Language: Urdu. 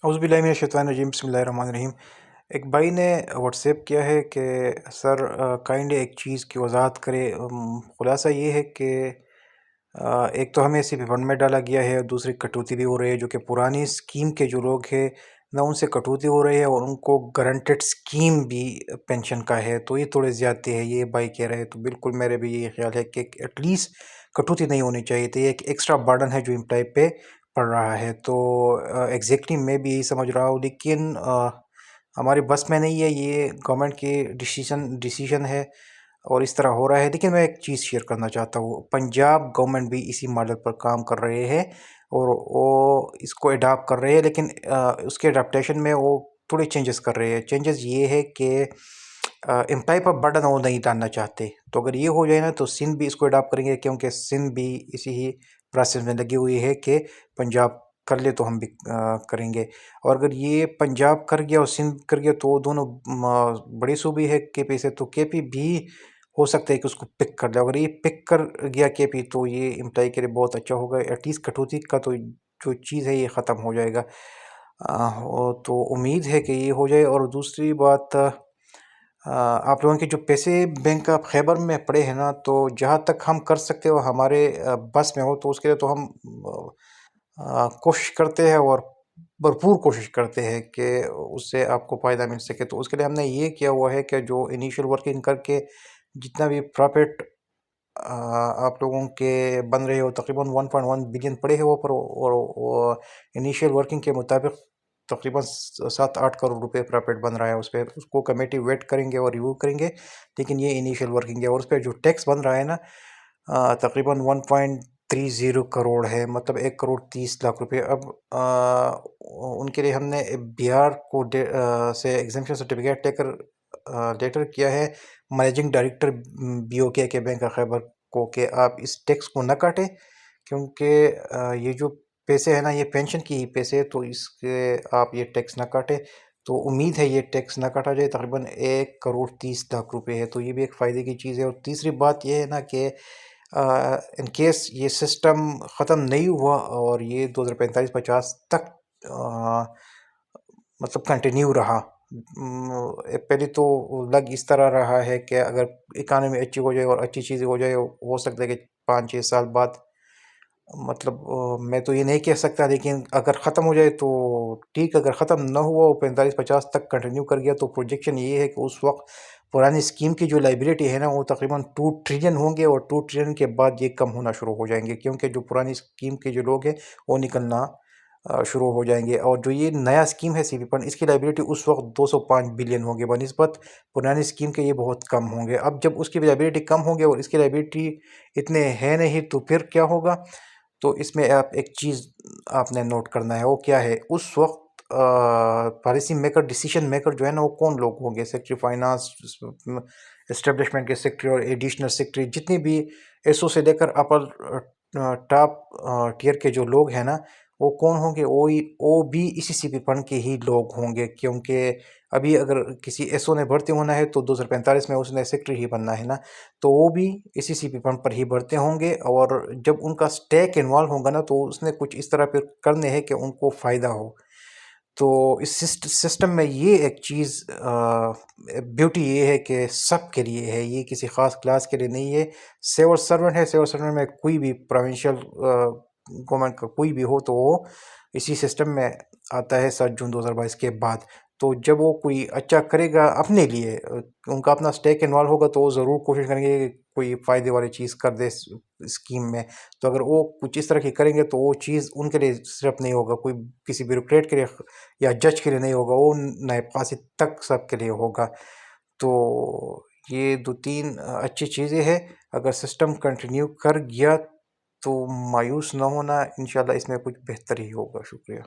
اعوذ باللہ من الشیطان الرجیم، بسم اللہ الرحمن الرحیم۔ ایک بھائی نے واٹس ایپ کیا ہے کہ سر کائنڈلی ایک چیز کی وضاحت کرے۔ خلاصہ یہ ہے کہ ایک تو ہمیں صرف فنڈ میں ڈالا گیا ہے، اور دوسری کٹوتی بھی ہو رہی ہے، جو کہ پرانی اسکیم کے جو لوگ ہیں نہ ان سے کٹوتی ہو رہی ہے، اور ان کو گارنٹیڈ اسکیم بھی پینشن کا ہے، تو یہ تھوڑے زیادتی ہے، یہ بھائی کہہ رہے ہیں۔ تو بالکل میرے بھی یہ خیال ہے کہ ایٹ لیسٹ کٹوتی نہیں ہونی چاہیے تھی، یہ ایک ایکسٹرا برڈن ہے جو امپلائی پہ پڑ رہا ہے۔ تو ایگزیکٹلی میں بھی یہی سمجھ رہا ہوں، لیکن ہمارے بس میں نہیں ہے، یہ گورنمنٹ کی ڈیسیژن ہے اور اس طرح ہو رہا ہے۔ لیکن میں ایک چیز شیئر کرنا چاہتا ہوں، پنجاب گورنمنٹ بھی اسی ماڈل پر کام کر رہے ہیں اور وہ اس کو اڈاپٹ کر رہے ہیں، لیکن اس کے اڈاپٹیشن میں وہ تھوڑے چینجز کر رہے ہیں۔ چینجز یہ ہے کہ امپلائی پر برڈن وہ نہیں ڈالنا چاہتے، تو اگر یہ ہو جائے نا تو سندھ بھی اس کو اڈاپٹ کریں گے، کیونکہ سندھ بھی اسی ہی پروسیس میں لگی ہوئی ہے کہ پنجاب کر لے تو ہم بھی کریں گے۔ اور اگر یہ پنجاب کر گیا اور سندھ کر گیا تو دونوں بڑے صوبے ہے کے پی سے، تو کے پی بھی ہو سکتا ہے کہ اس کو پک کر لے۔ اگر یہ پک کر گیا کے پی تو یہ امپلائی کے لیے بہت اچھا ہوگا، ایٹ لیسٹ کٹوتی کا تو جو چیز ہے یہ ختم ہو جائے گا۔ تو امید ہے کہ یہ ہو جائے۔ اور دوسری بات، آپ لوگوں کے جو پیسے بینک آف خیبر میں پڑے ہیں نا، تو جہاں تک ہم کر سکتے ہو ہمارے بس میں ہو تو اس کے لیے تو ہم کوشش کرتے ہیں، اور بھرپور کوشش کرتے ہیں کہ اس سے آپ کو فائدہ مل سکے۔ تو اس کے لیے ہم نے یہ کیا ہوا ہے کہ جو انیشیل ورکنگ کر کے جتنا بھی پرافٹ آپ لوگوں کے بن رہے ہو، تقریباً 1.1 بلین پڑے ہیں وہ پر، اور انیشیل ورکنگ کے مطابق تقریباً 7-8 کروڑ روپے پرافٹ بن رہا ہے اس پہ۔ اس کو کمیٹی ویٹ کریں گے اور ریویو کریں گے، لیکن یہ انیشیل ورکنگ ہے۔ اور اس پہ جو ٹیکس بن رہا ہے نا تقریباً 1.30 کروڑ ہے، مطلب 1.30 کروڑ روپے۔ اب ان کے لیے ہم نے بہار کو سے ایگزمپشن سرٹیفکیٹ لے کر لیٹر کیا ہے مینیجنگ ڈائریکٹر بی او کے بینک آف خیبر کو کہ آپ اس ٹیکس کو نہ کاٹیں، کیونکہ یہ جو پیسے ہیں نا یہ پینشن کی ہی پیسے، تو اس کے آپ یہ ٹیکس نہ کاٹیں۔ تو امید ہے یہ ٹیکس نہ کاٹا جائے، تقریباً 1.30 کروڑ روپے ہے، تو یہ بھی ایک فائدے کی چیز ہے۔ اور تیسری بات یہ ہے نا کہ ان کیس یہ سسٹم ختم نہیں ہوا اور یہ 2045-50 تک مطلب کنٹینیو رہا، پہلے تو لگ اس طرح رہا ہے کہ اگر اکانومی اچھی ہو جائے اور اچھی چیزیں ہو جائے، ہو سکتا ہے کہ 5-6 سال بعد، مطلب میں تو یہ نہیں کہہ سکتا، لیکن اگر ختم ہو جائے تو ٹھیک، اگر ختم نہ ہوا اور 45-50 تک کنٹینیو کر گیا تو پروجیکشن یہ ہے کہ اس وقت پرانی اسکیم کی جو لائبلٹی ہے نا وہ تقریباً 2 ٹریلین ہوں گے، اور 2 ٹریلین کے بعد یہ کم ہونا شروع ہو جائیں گے، کیونکہ جو پرانی اسکیم کے جو لوگ ہیں وہ نکلنا شروع ہو جائیں گے۔ اور جو یہ نیا اسکیم ہے سی پی فنڈ، اس کی لائبلٹی اس وقت 205 بلین ہوگی، بنسبت پرانی اسکیم کے یہ بہت کم ہوں گے۔ اب جب اس کی لائبلٹی کم ہوں گے اور اس کی لائبلٹی اتنے ہے نہیں، تو پھر کیا ہوگا؟ تو اس میں آپ ایک چیز آپ نے نوٹ کرنا ہے، وہ کیا ہے؟ اس وقت پالیسی میکر، ڈیسیشن میکر جو ہے نا وہ کون لوگ ہوں گے؟ سیکٹری فائنانس، اسٹیبلشمنٹ کے سیکٹری اور ایڈیشنل سیکٹری، جتنی بھی ایس او سے لے کر اپر ٹاپ ٹیئر کے جو لوگ ہیں نا وہ کون ہوں گے؟ وہ بھی اسی سی پی فنڈ کے ہی لوگ ہوں گے، کیونکہ ابھی اگر کسی ایس او نے بھرتی ہونا ہے تو 2045 میں اس نے سیکٹری ہی بننا ہے نا، تو وہ بھی اسی سی پی فنڈ پر ہی بھرتے ہوں گے۔ اور جب ان کا سٹیک انوالو ہوگا نا تو اس نے کچھ اس طرح پھر کرنے ہیں کہ ان کو فائدہ ہو۔ تو اس سسٹم میں یہ ایک چیز بیوٹی یہ ہے کہ سب کے لیے ہے، یہ کسی خاص کلاس کے لیے نہیں ہے۔ سیول سرونٹ ہے، سیول سرونٹ میں کوئی بھی پروونشل گورنمنٹ کا کوئی بھی ہو تو وہ اسی سسٹم میں آتا ہے 7 جون 2022 کے بعد۔ تو جب وہ کوئی اچھا کرے گا اپنے لیے، ان کا اپنا سٹیک انوالو ہوگا تو وہ ضرور کوشش کریں گے کہ کوئی فائدے والی چیز کر دے اسکیم میں۔ تو اگر وہ کچھ اس طرح کی کریں گے تو وہ چیز ان کے لیے صرف نہیں ہوگا، کوئی کسی بیوروکریٹ کے لیے یا جج کے لیے نہیں ہوگا، وہ نائب قاصد تک سب کے لیے ہوگا۔ تو یہ 2-3 اچھی چیزیں ہیں، اگر سسٹم کنٹینیو کر گیا تو مایوس نہ ہونا، انشاءاللہ اس میں کچھ بہتر ہی ہوگا۔ شکریہ۔